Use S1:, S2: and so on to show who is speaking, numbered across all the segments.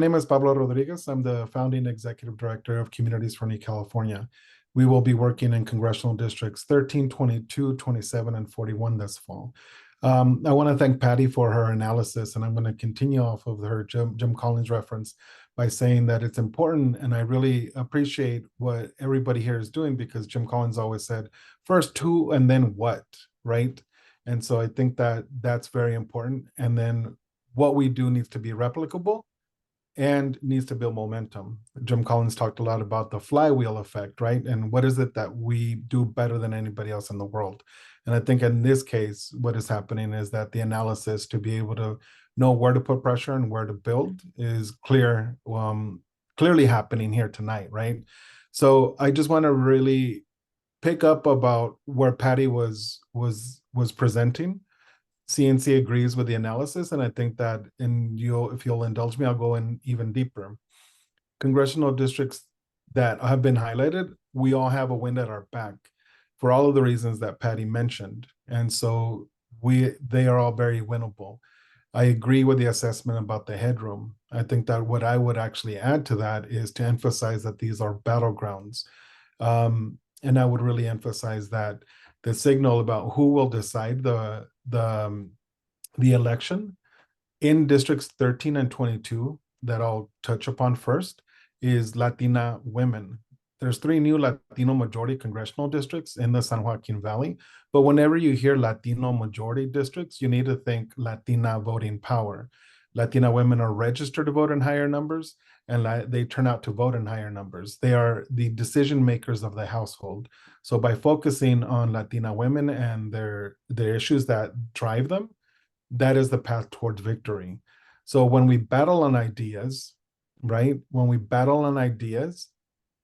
S1: My name is Pablo Rodriguez. I'm the founding executive director of Communities for New California. We will be working in congressional districts 13, 22, 27, and 41 this fall. I want to thank Patty for her analysis, and I'm going to continue off of her Jim Collins reference by saying that it's important, and I really appreciate what everybody here is doing, because Jim Collins always said, first who and then what, right? And so I think that that's very important. And then what we do needs to be replicable and needs to build momentum. Jim Collins talked a lot about the flywheel effect, right? And what is it that we do better than anybody else in the world? And I think in this case, what is happening is that the analysis to be able to know where to put pressure and where to build is clearly happening here tonight, right? So I just want to really pick up about where Patty was presenting. CNC agrees with the analysis, and I think that if you'll indulge me, I'll go in even deeper. Congressional districts that have been highlighted, we all have a wind at our back for all of the reasons that Patty mentioned. And so they are all very winnable. I agree with the assessment about the headroom. I think that what I would actually add to that is to emphasize that these are battlegrounds. And I would really emphasize that the signal about who will decide the election in districts 13 and 22 that I'll touch upon first is Latina women. There's 3 new Latino majority congressional districts in the San Joaquin Valley, but whenever you hear Latino majority districts, you need to think Latina voting power. Latina women are registered to vote in higher numbers, and they turn out to vote in higher numbers. They are the decision makers of the household. So by focusing on Latina women and their issues that drive them, that is the path towards victory. So when we battle on ideas, right? When we battle on ideas,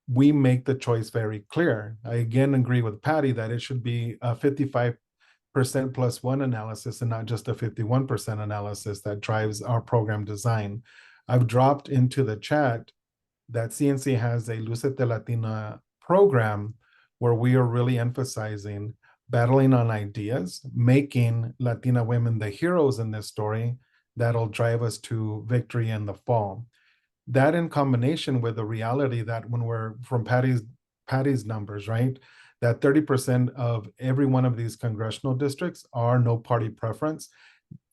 S1: we make the choice very clear. I again agree with Patty that it should be a 55% plus one analysis and not just a 51% analysis that drives our program design. I've dropped into the chat that CNC has a Lucete Latina program where we are really emphasizing battling on ideas, making Latina women the heroes in this story that'll drive us to victory in the fall. That in combination with the reality that when we're from Patty's numbers, right? That 30% of every one of these congressional districts are no party preference.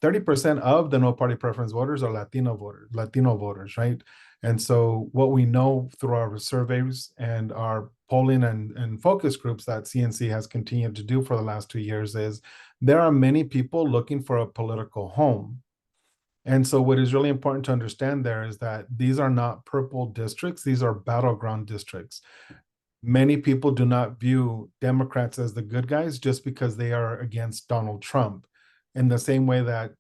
S1: 30% of the no party preference voters are Latino voters, right? And so what we know through our surveys and our polling and focus groups that CNC has continued to do for the last 2 years is there are many people looking for a political home. And so what is really important to understand there is that these are not purple districts, these are battleground districts. Many people do not view Democrats as the good guys just because they are against Donald Trump, in the same way that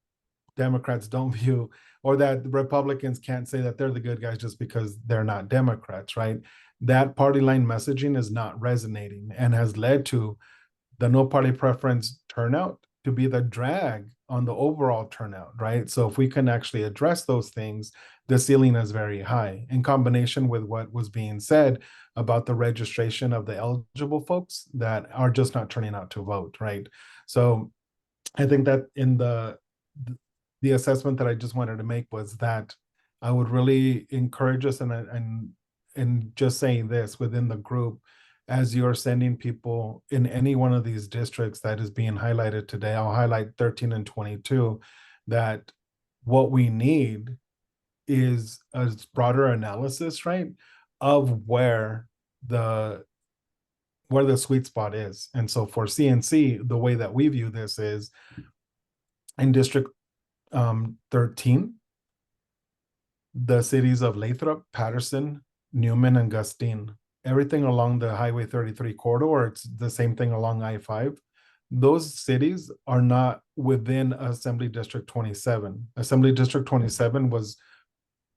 S1: Democrats don't view, or that Republicans can't say that they're the good guys just because they're not Democrats, right? That party line messaging is not resonating and has led to the no party preference turnout to be the drag on the overall turnout, right? So if we can actually address those things, the ceiling is very high, in combination with what was being said about the registration of the eligible folks that are just not turning out to vote, right? So I think that in the assessment that I just wanted to make was that I would really encourage us, and just saying this within the group, as you're sending people in any one of these districts that is being highlighted today, I'll highlight 13 and 22, that what we need is a broader analysis, right, of where the sweet spot is. And so for CNC, the way that we view this is in District 13, the cities of Lathrop, Patterson, Newman, and Gustine, everything along the Highway 33 corridor, it's the same thing along I-5. Those cities are not within Assembly District 27. Assembly District 27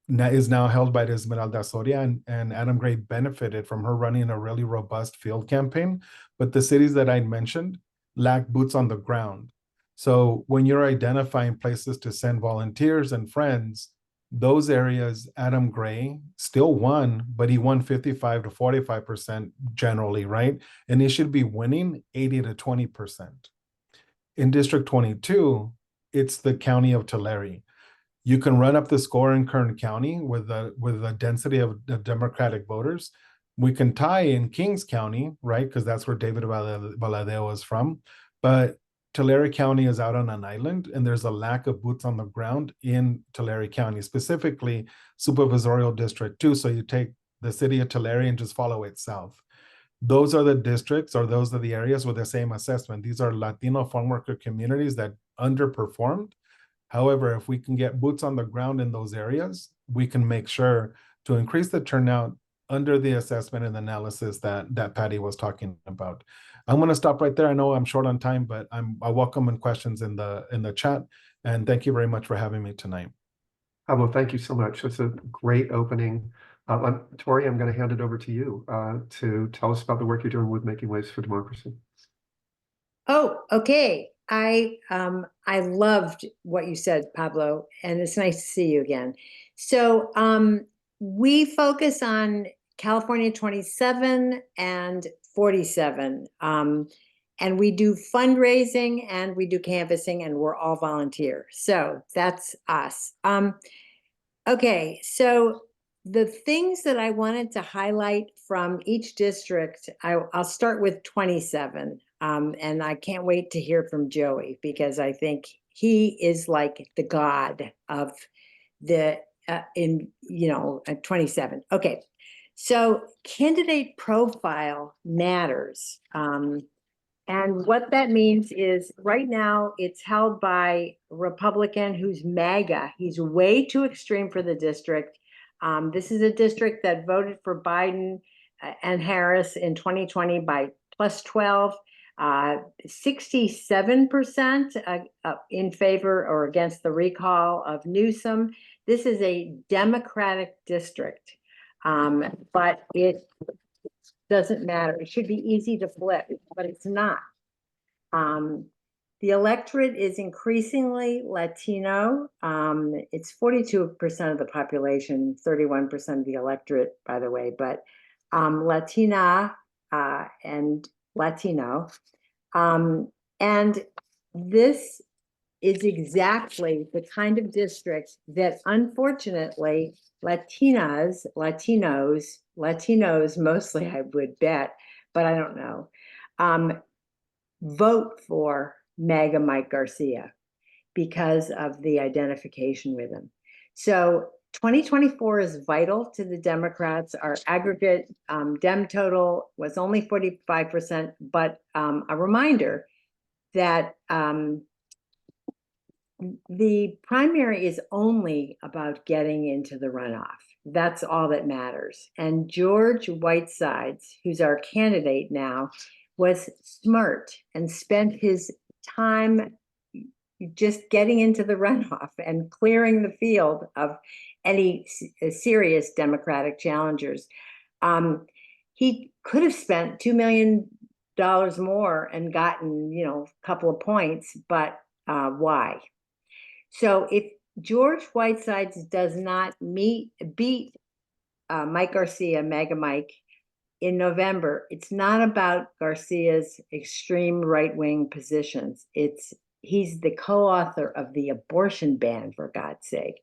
S1: is now held by the Esmeralda Soria, and Adam Gray benefited from her running a really robust field campaign. But the cities that I mentioned lack boots on the ground. So when you're identifying places to send volunteers and friends, those areas, Adam Gray still won, but he won 55 to 45% generally, right? And he should be winning 80 to 20%. In District 22, it's the county of Tulare. You can run up the score in Kern County with the density of Democratic voters. We can tie in Kings County, right? Because that's where David Valadeo is from. But Tulare County is out on an island, and there's a lack of boots on the ground in Tulare County, specifically Supervisorial District 2. So you take the city of Tulare and just follow it south. Those are the districts, or those are the areas with the same assessment. These are Latino farm worker communities that underperformed. However, if we can get boots on the ground in those areas, we can make sure to increase the turnout under the assessment and analysis that Patty was talking about. I'm going to stop right there. I know I'm short on time, but I welcome in questions in the chat. And thank you very much for having me tonight.
S2: Pablo, thank you so much. That's a great opening. Torie, I'm going to hand it over to you to tell us about the work you're doing with Making Waves for Democracy.
S3: Oh, okay. I loved what you said, Pablo, and it's nice to see you again. So we focus on California 27 and 47. And we do fundraising and we do canvassing, and we're all volunteer. So that's us. Okay, so the things that I wanted to highlight from each district, I'll start with 27. And I can't wait to hear from Joey, because I think he is like the god of the 27. Okay, so candidate profile matters. And what that means is right now it's held by a Republican who's MAGA. He's way too extreme for the district. This is a district that voted for Biden and Harris in 2020 by plus 12. 67% in favor or against the recall of Newsom. This is a Democratic district, but it doesn't matter. It should be easy to flip, but it's not. The electorate is increasingly Latino. It's 42% of the population, 31% of the electorate, by the way, but Latina and Latino. And this is exactly the kind of district that, unfortunately, Latinos mostly, I would bet, but I don't know, vote for MAGA Mike Garcia because of the identification with him. So 2024 is vital to the Democrats. Our aggregate Dem total was only 45%, but a reminder that the primary is only about getting into the runoff. That's all that matters. And George Whitesides, who's our candidate now, was smart and spent his time just getting into the runoff and clearing the field of any serious Democratic challengers. He could have spent $2 million more and gotten, a couple of points, but why? So if George Whitesides does not beat Mike Garcia, MAGA Mike, in November, it's not about Garcia's extreme right-wing positions. He's the co-author of the abortion ban, for God's sake.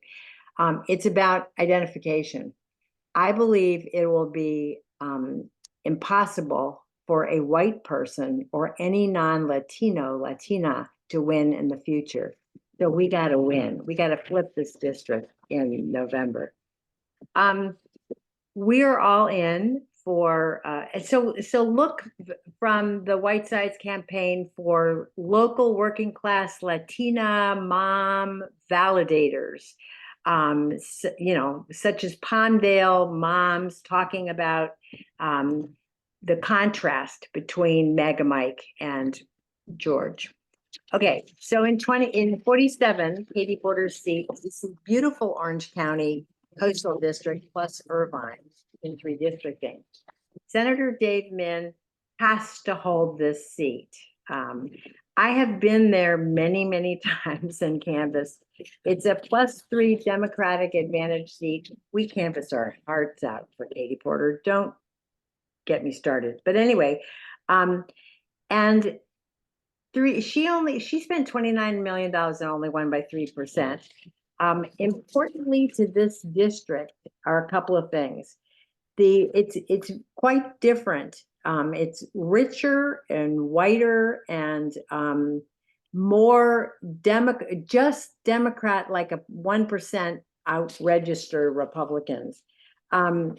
S3: It's about identification. I believe it will be impossible for a white person or any non-Latino, Latina to win in the future. So we got to win. We got to flip this district in November. We are all in for, so look from the Whitesides campaign for local working class Latina mom validators, such as Palmdale moms talking about the contrast between MAGA Mike and George. Okay, so in 47, Katie Porter's seat, this is beautiful Orange County Coastal District plus Irvine in redistricting. Senator Dave Min has to hold this seat. I have been there many, many times and canvassed. It's a +3 Democratic advantage seat. We canvass our hearts out for Katie Porter. Don't get me started. But anyway, and she spent $29 million and only won by 3%. Importantly to this district are a couple of things. It's quite different. It's richer and whiter and more Democrat, like a 1% out register Republicans. And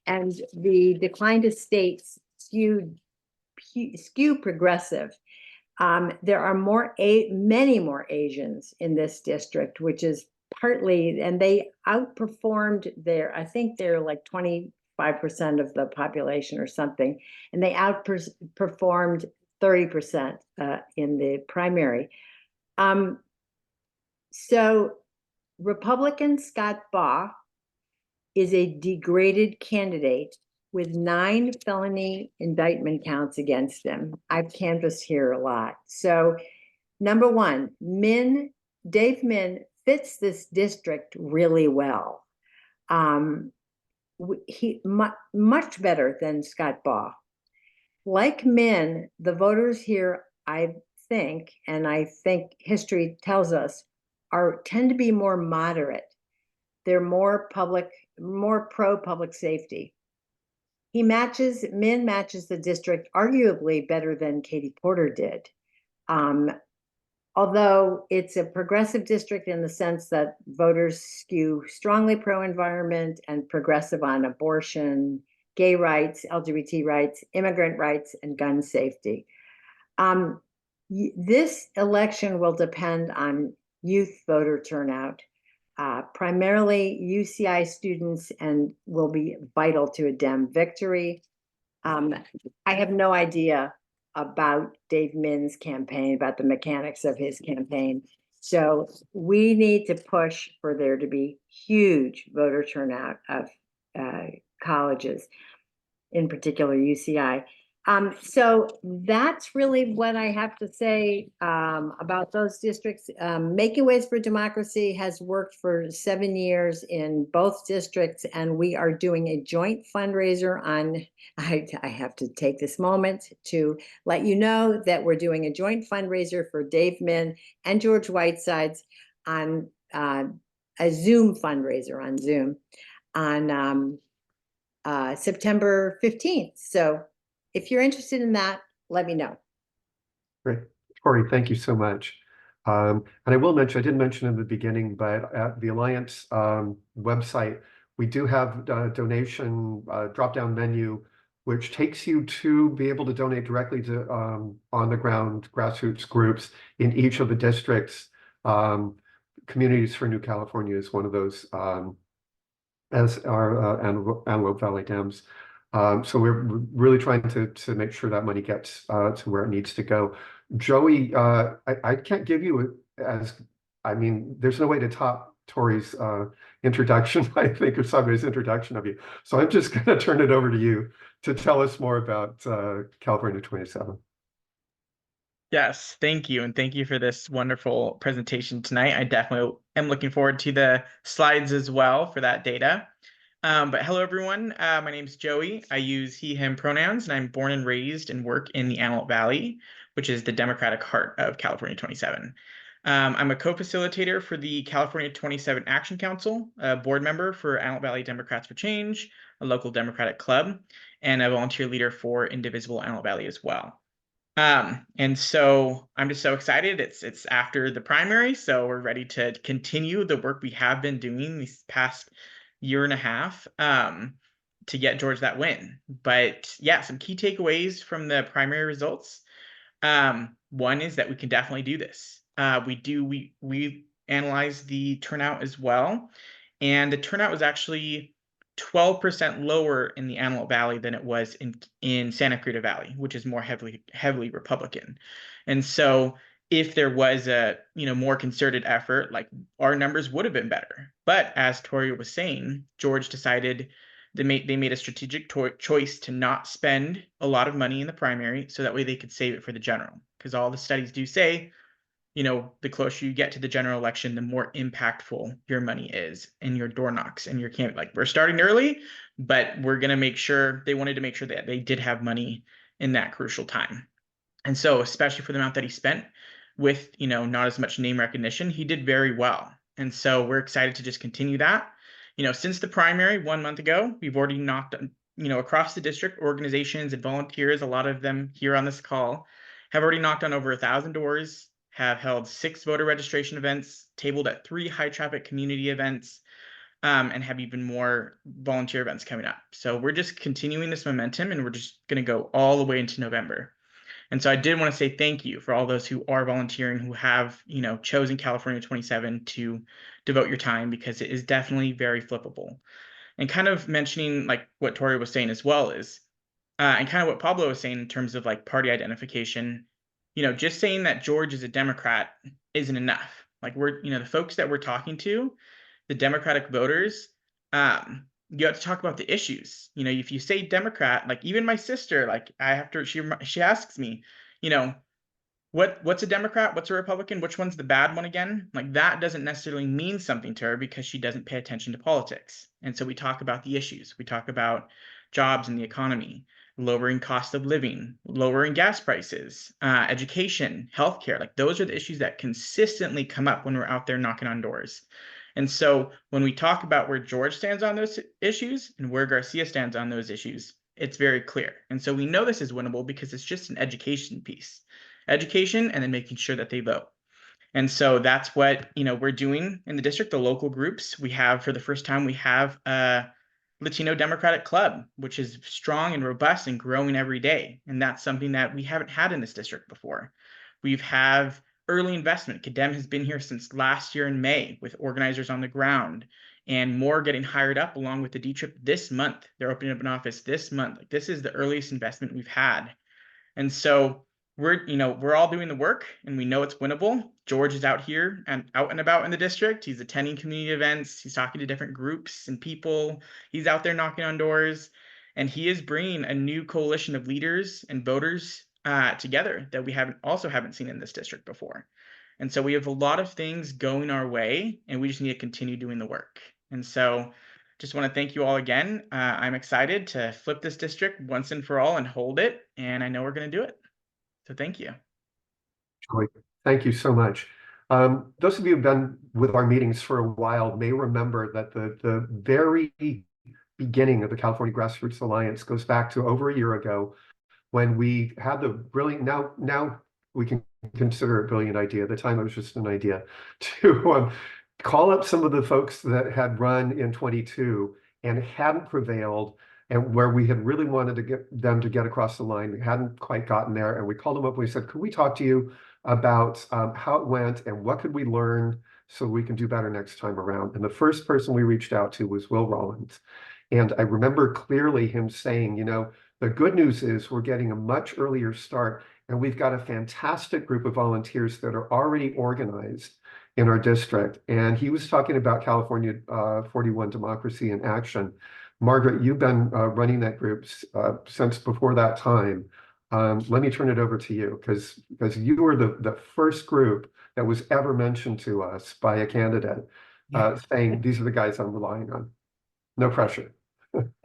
S3: the decline to states skew progressive. There are many more Asians in this district, which is partly, and they outperformed I think they're like 25% of the population or something, and they outperformed 30% in the primary. So Republican Scott Baugh is a degraded candidate with 9 felony indictment counts against him. I've canvassed here a lot. So number one, Dave Min fits this district really well. He much better than Scott Baugh. Like Min, the voters here, I think, and I think history tells us, tend to be more moderate. They're more pro public safety. Min matches the district arguably better than Katie Porter did. Although it's a progressive district in the sense that voters skew strongly pro-environment and progressive on abortion, gay rights, LGBT rights, immigrant rights, and gun safety. This election will depend on youth voter turnout, primarily UCI students, and will be vital to a Dem victory. I have no idea about Dave Min's campaign, about the mechanics of his campaign. So we need to push for there to be huge voter turnout of colleges, in particular UCI. So that's really what I have to say about those districts. Making Ways for Democracy has worked for 7 years in both districts, and we are doing a joint fundraiser on, I have to take this moment to let you know that we're doing a joint fundraiser for Dave Min and George Whitesides on a Zoom fundraiser on Zoom on September 15th. So if you're interested in that, let me know.
S2: Great. Torie, thank you so much. And I will mention, I didn't mention in the beginning, but at the Alliance website, we do have a donation drop-down menu, which takes you to be able to donate directly to on-the-ground grassroots groups in each of the districts. Communities for New California is one of those, as are Antelope Valley Dems. So we're really trying to make sure that money gets to where it needs to go. Joey, I can't give you there's no way to top Torie's introduction, I think, or somebody's introduction of you. So I'm just going to turn it over to you to tell us more about California 27.
S4: Yes, thank you. And thank you for this wonderful presentation tonight. I definitely am looking forward to the slides as well for that data. But hello, everyone. My name is Joey. I use he, him pronouns, and I'm born and raised and work in the Antelope Valley, which is the Democratic heart of California 27. I'm a co-facilitator for the California 27 Action Council, a board member for Antelope Valley Democrats for Change, a local Democratic club, and a volunteer leader for Indivisible Antelope Valley as well. And so I'm just so excited. It's after the primary, so we're ready to continue the work we have been doing these past year and a half to get George that win. But yeah, some key takeaways from the primary results. One is that we can definitely do this. We analyzed the turnout as well, and the turnout was actually 12% lower in the Antelope Valley than it was in Santa Cruz Valley, which is more heavily Republican. And so if there was a more concerted effort, like, our numbers would have been better. But as Torie was saying, George decided they made a strategic choice to not spend a lot of money in the primary, so that way they could save it for the general. Because all the studies do say, the closer you get to the general election, the more impactful your money is, and your door knocks and your campaign. Like, we're starting early, but we're going to make sure, they wanted to make sure that they did have money in that crucial time. And so, especially for the amount that he spent with, not as much name recognition, he did very well. And so we're excited to just continue that. Since the primary 1 month ago, we've already knocked on, across the district, organizations and volunteers, a lot of them here on this call, have already knocked on over 1,000 doors, have held 6 voter registration events, tabled at 3 high traffic community events, and have even more volunteer events coming up. So we're just continuing this momentum, and we're just going to go all the way into November. And so I did want to say thank you for all those who are volunteering, who have, chosen California 27 to devote your time, because it is definitely very flippable. And kind of mentioning like what Torie was saying as well is, and kind of what Pablo was saying in terms of like party identification, just saying that George is a Democrat isn't enough. Like the folks that we're talking to, the Democratic voters, you have to talk about the issues. If you say Democrat, like even my sister, like I have to, she asks me, what's a Democrat? What's a Republican? Which one's the bad one again? Like that doesn't necessarily mean something to her, because she doesn't pay attention to politics. And so we talk about the issues. We talk about jobs and the economy, lowering cost of living, lowering gas prices, education, healthcare. Like those are the issues that consistently come up when we're out there knocking on doors. And so when we talk about where George stands on those issues and where Garcia stands on those issues, it's very clear. And so we know this is winnable because it's just an education piece. Education, and then making sure that they vote. And so that's what we're doing in the district. The local groups, we have, for the first time, we have a Latino Democratic Club, which is strong and robust and growing every day. And that's something that we haven't had in this district before. We have early investment. Dem has been here since last year in May with organizers on the ground, and more getting hired up along with the D-Trip this month. They're opening up an office this month. Like this is the earliest investment we've had. And so we're all doing the work, and we know it's winnable. George is out here and out and about in the district. He's attending community events. He's talking to different groups and people. He's out there knocking on doors, and he is bringing a new coalition of leaders and voters together that we haven't seen in this district before. And so we have a lot of things going our way, and we just need to continue doing the work. And so just want to thank you all again. I'm excited to flip this district once and for all and hold it, and I know we're going to do it. So thank you.
S2: Joy, thank you so much. Those of you who've been with our meetings for a while may remember that the very beginning of the California Grassroots Alliance goes back to over a year ago, when we had the brilliant, now we can consider it a brilliant idea. At the time, it was just an idea to call up some of the folks that had run in 22 and hadn't prevailed, and where we had really wanted to get them to get across the line. We hadn't quite gotten there, and we called them up and we said, could we talk to you about how it went and what could we learn so we can do better next time around? And the first person we reached out to was Will Rollins. And I remember clearly him saying, the good news is we're getting a much earlier start, and we've got a fantastic group of volunteers that are already organized in our district. And he was talking about California 41 Democracy in Action. Margaret, you've been running that group since before that time. Let me turn it over to you, because you were the first group that was ever mentioned to us by a candidate saying, these are the guys I'm relying on. No pressure.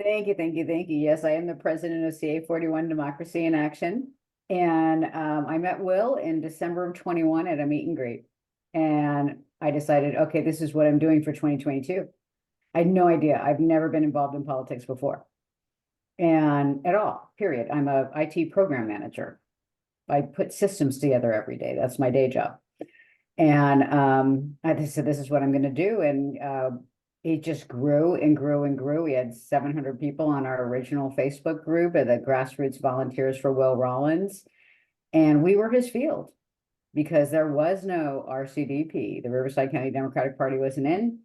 S5: Thank you, thank you, thank you. Yes, I am the president of CA 41 Democracy in Action. And I met Will in December of 21 at a meet and greet. And I decided, okay, this is what I'm doing for 2022. I had no idea. I've never been involved in politics before. And at all, period. I'm a IT program manager. I put systems together every day. That's my day job. And I said, this is what I'm going to do. And it just grew and grew and grew. We had 700 people on our original Facebook group at the Grassroots Volunteers for Will Rollins. And we were his field because there was no RCDP. The Riverside County Democratic Party wasn't in.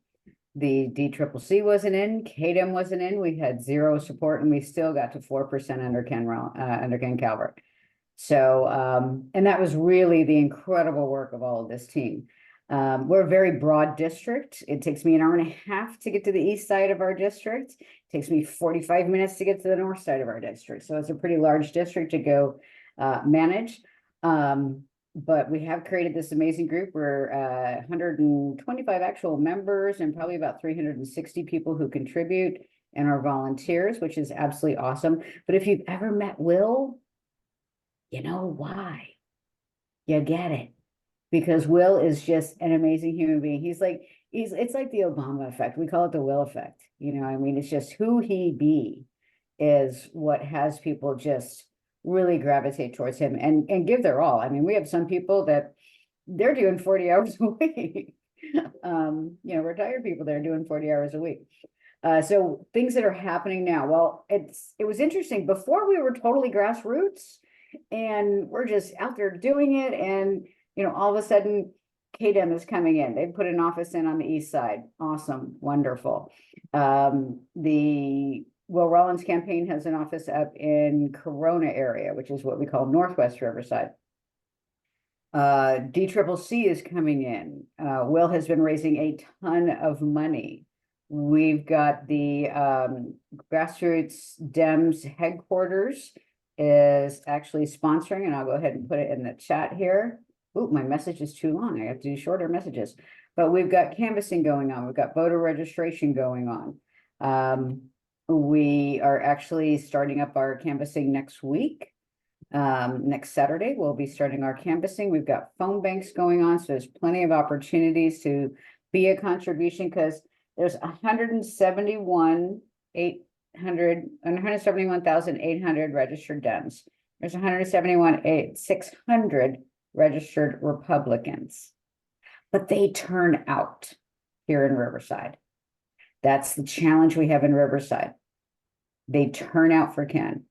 S5: The DCCC wasn't in. KDEM wasn't in. We had zero support, and we still got to 4% under Ken Calvert. So, and that was really the incredible work of all of this team. We're a very broad district. It takes me an hour and a half to get to the east side of our district. It takes me 45 minutes to get to the north side of our district. So it's a pretty large district to go manage. But we have created this amazing group. We're 125 actual members and probably about 360 people who contribute and are volunteers, which is absolutely awesome. But if you've ever met Will, you know why. You get it. Because Will is just an amazing human being. He's like, it's like the Obama effect. We call it the Will effect. You know, I mean, it's just who he be is what has people just really gravitate towards him and give their all. I mean, we have some people that they're doing 40 hours a week. You know, retired people that are doing 40 hours a week. So things that are happening now. Well, it was interesting. Before we were totally grassroots and we're just out there doing it. And, you know, all of a sudden KDEM is coming in. They put an office in on the east side. Awesome. Wonderful. The Will Rollins campaign has an office up in Corona area, which is what we call Northwest Riverside. DCCC is coming in. Will has been raising a ton of money. We've got the Grassroots Dems headquarters is actually sponsoring, and I'll go ahead and put it in the chat here. Ooh, my message is too long. I have to do shorter messages. But we've got canvassing going on. We've got voter registration going on. We are actually starting up our canvassing next week. Next Saturday, we'll be starting our canvassing. We've got phone banks going on, so there's plenty of opportunities to be a contribution because there's 171,800 registered Dems. There's 171,600 registered Republicans, but they turn out here in Riverside. That's the challenge we have in Riverside. They turn out for Ken.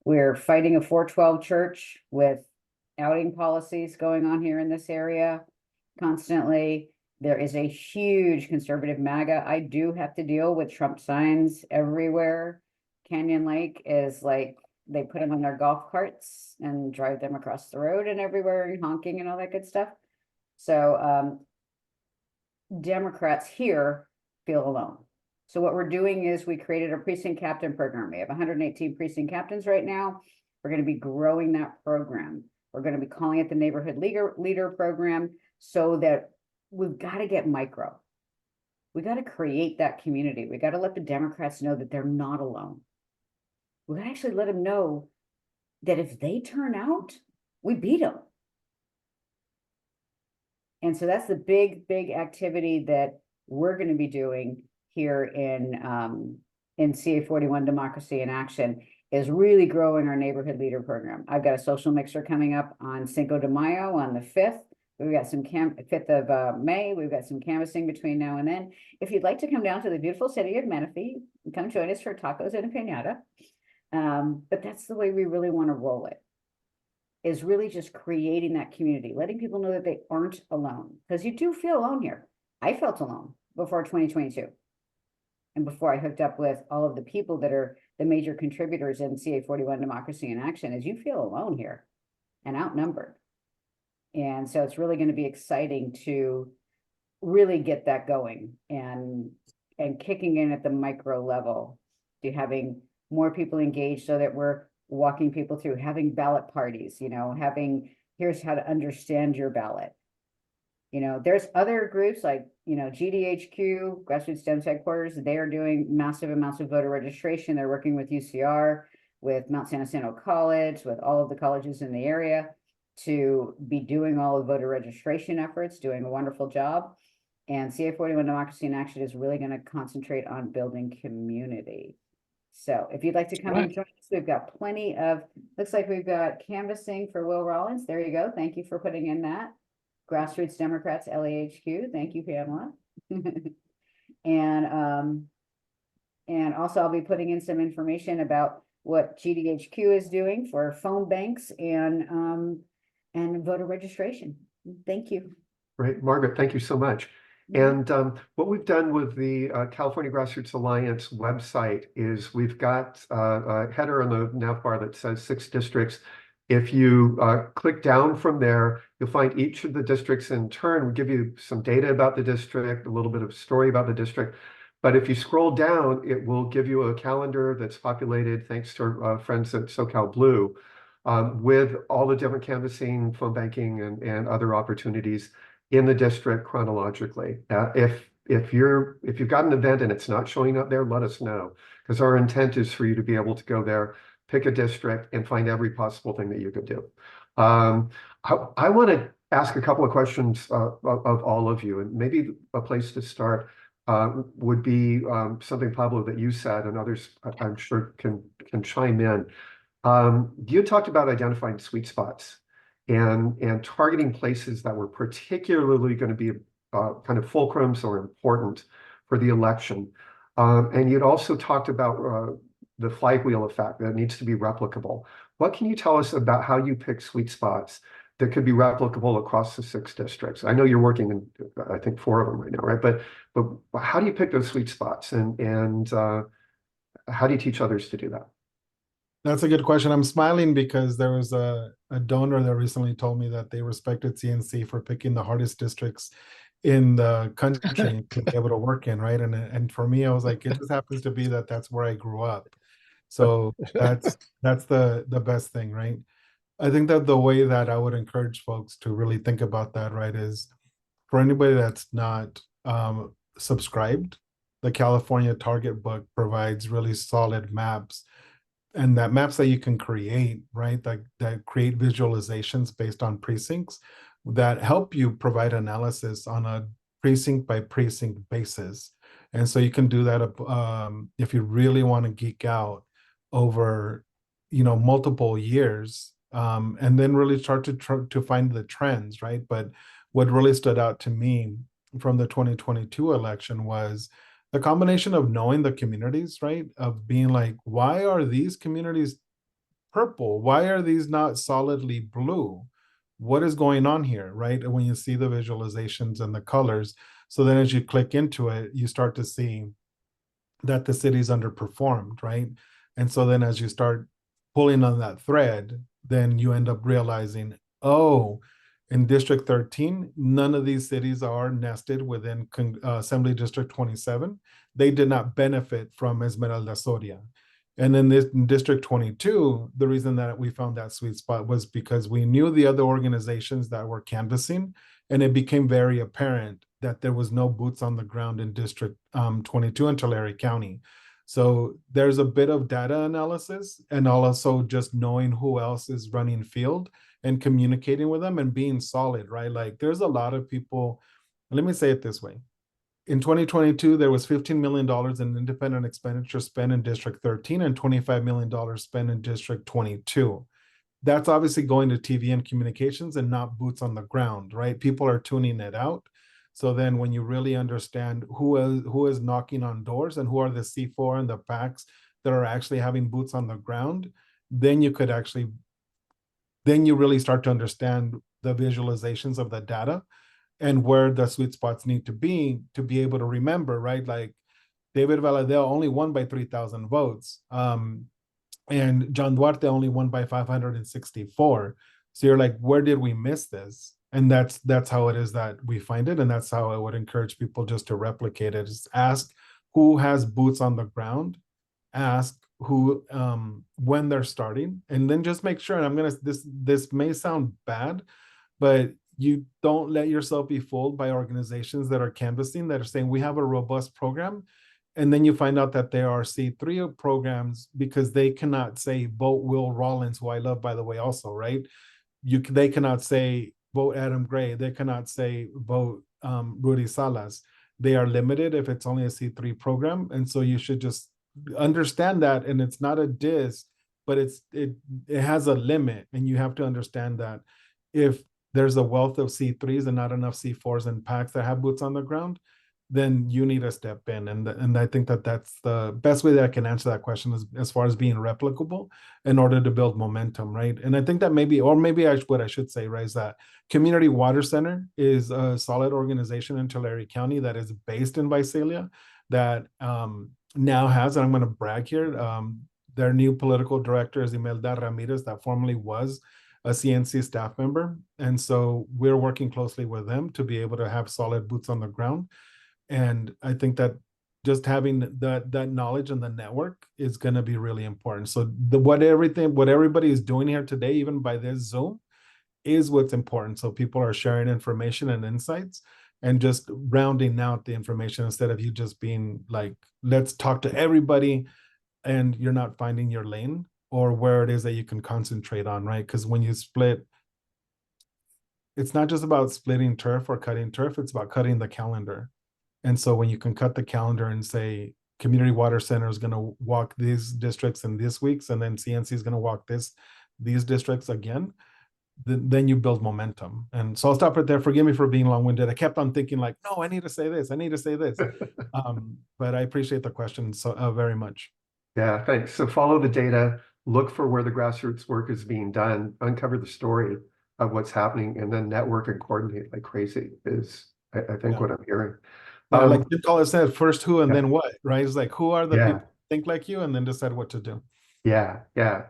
S5: We're fighting a 412 church with outing policies going on here in this area constantly. There is a huge conservative MAGA. I do have to deal with Trump signs everywhere. Canyon Lake is like, they put them on their golf carts and drive them across the road and everywhere and honking and all that good stuff. So Democrats here feel alone. So what we're doing is we created a precinct captain program. We have 118 precinct captains right now. We're going to be growing that program. We're going to be calling it the neighborhood leader program so that we've got to get micro. We got to create that community. We got to let the Democrats know that they're not alone. We got to actually let them know that if they turn out, we beat them. And so that's the big activity that we're going to be doing here in CA41 Democracy in Action is really growing our neighborhood leader program. I've got a social mixer coming up on Cinco de Mayo on the 5th. We've got some 5th of May. We've got some canvassing between now and then. If you'd like to come down to the beautiful city of Menifee, come join us for tacos and a piñata. But that's the way we really want to roll it, is really just creating that community, letting people know that they aren't alone. Because you do feel alone here. I felt alone before 2022. And before I hooked up with all of the people that are the major contributors in CA41 Democracy in Action, is you feel alone here and outnumbered. And so it's really going to be exciting to really get that going and kicking in at the micro level, to having more people engaged so that we're walking people through, having ballot parties, you know, here's how to understand your ballot. You know, there's other groups like, you know, GDHQ, Grassroots Dems headquarters, they are doing massive amounts of voter registration. They're working with UCR, with Mount San Jacinto College, with all of the colleges in the area to be doing all of voter registration efforts, doing a wonderful job. And CA41 Democracy in Action is really going to concentrate on building community. So if you'd like to come and join us, we've got plenty of, looks like we've got canvassing for Will Rollins. There you go. Thank you for putting in that. Grassroots Democrats, LAHQ. Thank you, Pamela. And also I'll be putting in some information about what GDHQ is doing for phone banks and voter registration. Thank you.
S2: Great, Margaret, thank you so much. And what we've done with the California Grassroots Alliance website is we've got a header on the nav bar that says 6 districts. If you click down from there, you'll find each of the districts in turn. We'll give you some data about the district, a little bit of story about the district. But if you scroll down, it will give you a calendar that's populated, thanks to our friends at SoCal Blue, with all the different canvassing, phone banking, and other opportunities in the district chronologically. If you've got an event and it's not showing up there, let us know, because our intent is for you to be able to go there, pick a district, and find every possible thing that you could do. I want to ask a couple of questions of all of you, and maybe a place to start would be something, Pablo, that you said, and others I'm sure can chime in. You talked about identifying sweet spots and targeting places that were particularly going to be kind of fulcrums or important for the election. And you'd also talked about the flywheel effect that needs to be replicable. What can you tell us about how you pick sweet spots that could be replicable across the 6 districts? I know you're working in, I think, 4 of them right now, right? But how do you pick those sweet spots, and how do you teach others to do that?
S1: That's a good question. I'm smiling because there was a donor that recently told me that they respected CNC for picking the hardest districts in the country to be able to work in, right? And for me, I was like, it just happens to be that that's where I grew up. So that's the best thing, right? I think that the way that I would encourage folks to really think about that, right, is for anybody that's not subscribed, the California Target book provides really solid maps, and that maps that you can create, right, that create visualizations based on precincts that help you provide analysis on a precinct by precinct basis. And so you can do that if you really want to geek out over, multiple years, and then really start to find the trends, right? But what really stood out to me from the 2022 election was the combination of knowing the communities, right? Of being like, why are these communities purple? Why are these not solidly blue? What is going on here, right? And when you see the visualizations and the colors, so then as you click into it, you start to see that the city's underperformed, right? And so then as you start pulling on that thread, then you end up realizing, oh, in District 13, none of these cities are nested within Assembly District 27. They did not benefit from Esmeralda Soria. And in District 22, the reason that we found that sweet spot was because we knew the other organizations that were canvassing, and it became very apparent that there was no boots on the ground in District 22 in Tulare County. So there's a bit of data analysis and also just knowing who else is running field and communicating with them and being solid, right? Like there's a lot of people, let me say it this way. In 2022, there was $15 million in independent expenditure spent in District 13 and $25 million spent in District 22. That's obviously going to TV and communications and not boots on the ground, right? People are tuning it out. So then when you really understand who is knocking on doors and who are the C4 and the PACs that are actually having boots on the ground, then you really start to understand the visualizations of the data and where the sweet spots need to be able to remember, right? Like David Valadao only won by 3,000 votes. And John Duarte only won by 564. So you're like, where did we miss this? And that's how it is that we find it. And that's how I would encourage people just to replicate it. Just ask who has boots on the ground, ask who when they're starting, and then just make sure, and this may sound bad, but you don't let yourself be fooled by organizations that are canvassing, that are saying we have a robust program, and then you find out that there are C3 programs because they cannot say vote Will Rollins, who I love, by the way, also, right? They cannot say vote Adam Gray. They cannot say vote Rudy Salas. They are limited if it's only a C3 program. And so you should just understand that. And it's not a diss, but it has a limit. And you have to understand that if there's a wealth of C3s and not enough C4s and PACs that have boots on the ground, then you need to step in. And I think that that's the best way that I can answer that question, is as far as being replicable in order to build momentum, right? And I think that what I should say, right, is that Community Water Center is a solid organization in Tulare County that is based in Visalia that now has, and I'm going to brag here, their new political director is Imelda Ramirez, that formerly was a CNC staff member. And so we're working closely with them to be able to have solid boots on the ground. And I think that just having that knowledge and the network is going to be really important. So what everybody is doing here today, even by this Zoom, is what's important. So people are sharing information and insights and just rounding out the information instead of you just being like, let's talk to everybody, and you're not finding your lane or where it is that you can concentrate on, right? Because when you split it's not just about splitting turf or cutting turf, it's about cutting the calendar. And so when you can cut the calendar and say community water center is going to walk these districts in these weeks, and then CNC is going to walk these districts again, then you build momentum. And so I'll stop right there. Forgive me for being long-winded. I kept on thinking like, no, I need to say this. I need to say this. But I appreciate the question so very much.
S2: Yeah, thanks. So follow the data, look for where the grassroots work is being done, uncover the story of what's happening, and then network and coordinate like crazy is, I think, what I'm hearing.
S1: Like Jim Collins said, first who and
S2: yeah.
S1: then what, right? It's like, who are the
S2: Yeah.
S1: people who think like you, and then decide what to do.
S2: Yeah,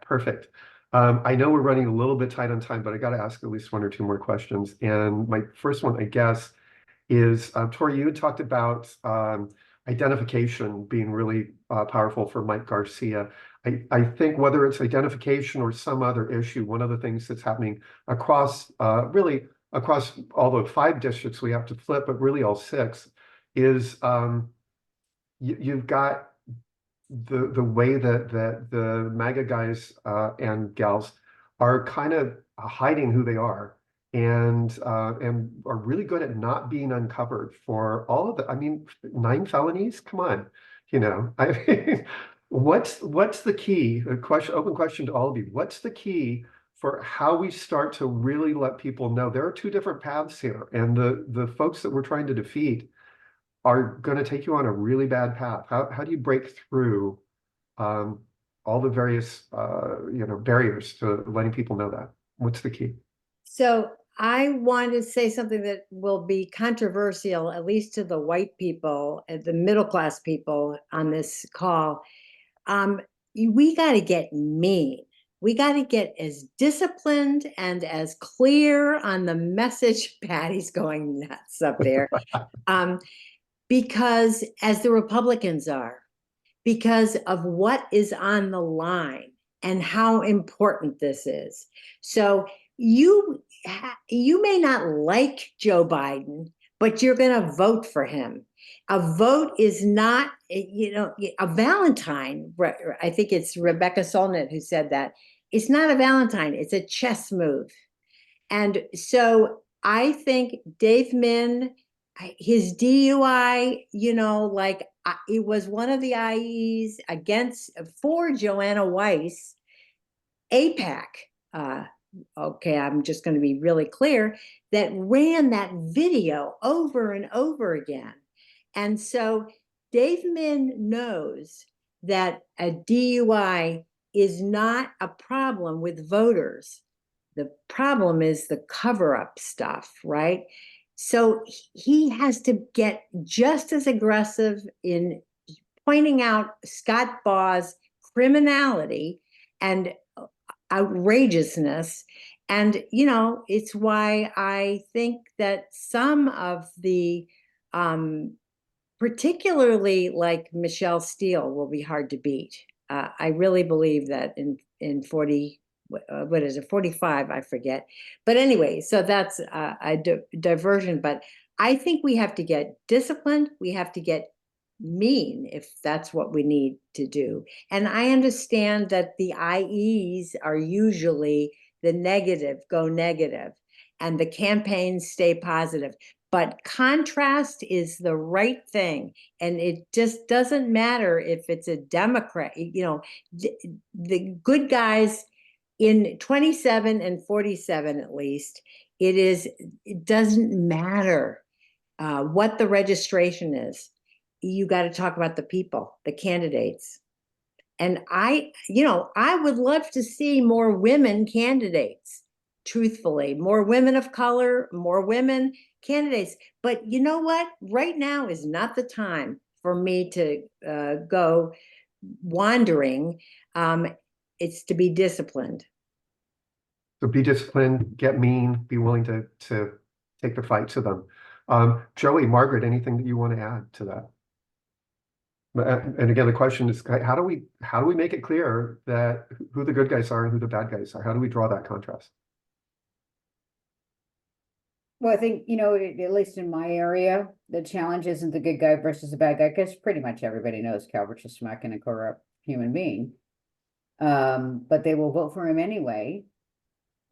S2: perfect. I know we're running a little bit tight on time, but I got to ask at least one or two more questions. And my first one, I guess, is Torie, you had talked about identification being really powerful for Mike Garcia. I think whether it's identification or some other issue, one of the things that's happening across really across all the 5 districts we have to flip, but really all 6, is you've got the way that the MAGA guys and gals are kind of hiding who they are and are really good at not being uncovered for all of the, I mean, 9 felonies, come on, you know. I mean, what's the key? A question, open question to all of you. What's the key for how we start to really let people know there are 2 different paths here, and the folks that we're trying to defeat are going to take you on a really bad path? How do you break through all the various barriers to letting people know that? What's the key?
S3: So I want to say something that will be controversial, at least to the white people, the middle class people on this call. We got to get mean. We got to get as disciplined and as clear on the message. Patty's going nuts up there. Because as the Republicans are, because of what is on the line and how important this is. So you may not like Joe Biden, but you're going to vote for him. A vote is not, a Valentine. I think it's Rebecca Solnit who said that. It's not a Valentine, it's a chess move. And so I think Dave Min, his DUI, it was one of the IEs for Joanna Weiss, AIPAC. Okay, I'm just going to be really clear, that ran that video over and over again. And so Dave Min knows that a DUI is not a problem with voters. The problem is the cover-up stuff, right? So he has to get just as aggressive in pointing out Scott Baugh's criminality and outrageousness. And, it's why I think that some of the, particularly like Michelle Steele, will be hard to beat. I really believe that in 40, what is it, 45, I forget. But anyway, so that's a diversion. But I think we have to get disciplined. We have to get mean, if that's what we need to do. And I understand that the IEs are usually the negative, go negative, and the campaigns stay positive. But contrast is the right thing. And it just doesn't matter if it's a Democrat, the good guys in 27 and 47, at least, it doesn't matter what the registration is. You got to talk about the people, the candidates. And I would love to see more women candidates, truthfully, more women of color, more women candidates. But you know what? Right now is not the time for me to go wandering. It's to be disciplined.
S2: So be disciplined, get mean, be willing to take the fight to them. Joey, Margaret, anything that you want to add to that? And again, the question is, how do we make it clear that who the good guys are and who the bad guys are? How do we draw that contrast?
S5: Well, I think, at least in my area, the challenge isn't the good guy versus the bad guy, because pretty much everybody knows Calvert's a smacking a corrupt human being. But they will vote for him anyway,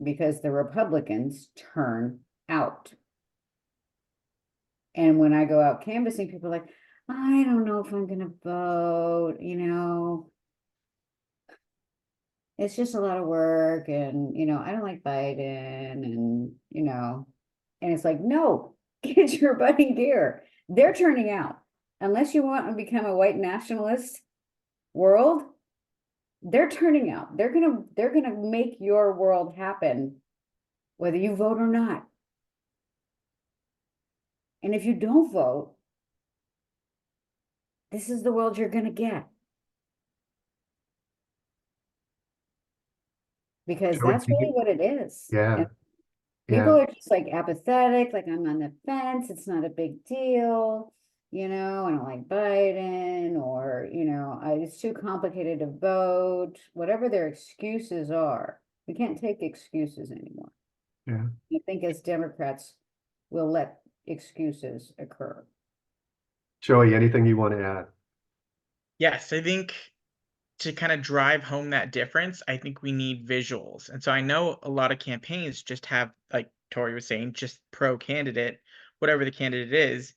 S5: because the Republicans turn out. And when I go out canvassing, people are like, I don't know if I'm gonna vote, you know. It's just a lot of work, and you know, I don't like Biden, and you know, and it's like, no, get your butt in gear. They're turning out. Unless you want to become a white nationalist world, they're turning out. They're gonna make your world happen, whether you vote or not. And if you don't vote, this is the world you're gonna get. Because
S2: Joey,
S5: that's
S2: do
S5: really
S2: you-
S5: what it is.
S2: Yeah,
S5: And
S2: yeah.
S5: people are just like apathetic, like I'm on the fence, it's not a big deal, you know, I don't like Biden, or, you know, it's too complicated to vote, whatever their excuses are. We can't take excuses anymore.
S2: Yeah.
S5: I think as Democrats, we'll let excuses occur.
S2: Joey, anything you want to add?
S4: Yes, I think to kind of drive home that difference, I think we need visuals. And so I know a lot of campaigns just have, like Torie was saying, just pro candidate, whatever the candidate is.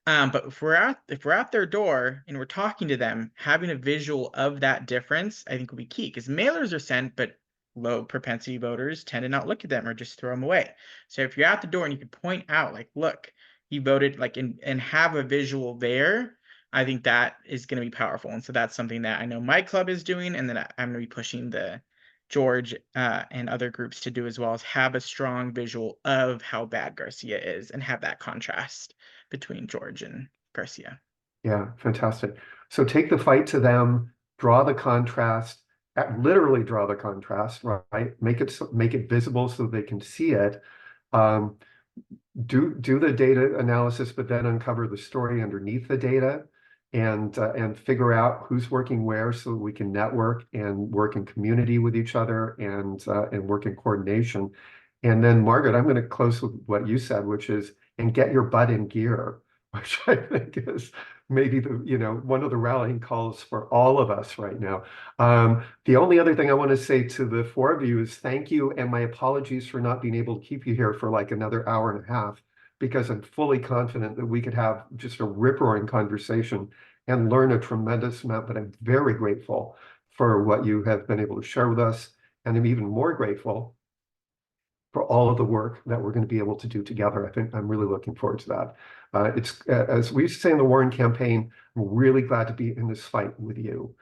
S4: But if we're at their door and we're talking to them, having a visual of that difference, I think will be key, because mailers are sent, but low propensity voters tend to not look at them or just throw them away. So if you're at the door and you can point out, like, look, he voted, like, and have a visual there, I think that is going to be powerful. And so that's something that I know my club is doing, and that I'm going to be pushing the George and other groups to do as well, is have a strong visual of how bad Garcia is and have that contrast between George and Garcia.
S2: Yeah, fantastic. So take the fight to them, draw the contrast, literally draw the contrast, right? Make it visible so they can see it. Um, do the data analysis, but then uncover the story underneath the data, and figure out who's working where, so we can network and work in community with each other, and work in coordination. And then, Margaret, I'm going to close with what you said, which is, and get your butt in gear, which I think is maybe one of the rallying calls for all of us right now. The only other thing I want to say to the four of you is thank you, and my apologies for not being able to keep you here for like another hour and a half, because I'm fully confident that we could have just a rip-roaring conversation and learn a tremendous amount. But I'm very grateful for what you have been able to share with us, and I'm even more grateful for all of the work that we're going to be able to do together. I think I'm really looking forward to that. It's as we used to say in the Warren campaign, I'm really glad to be in this fight with you.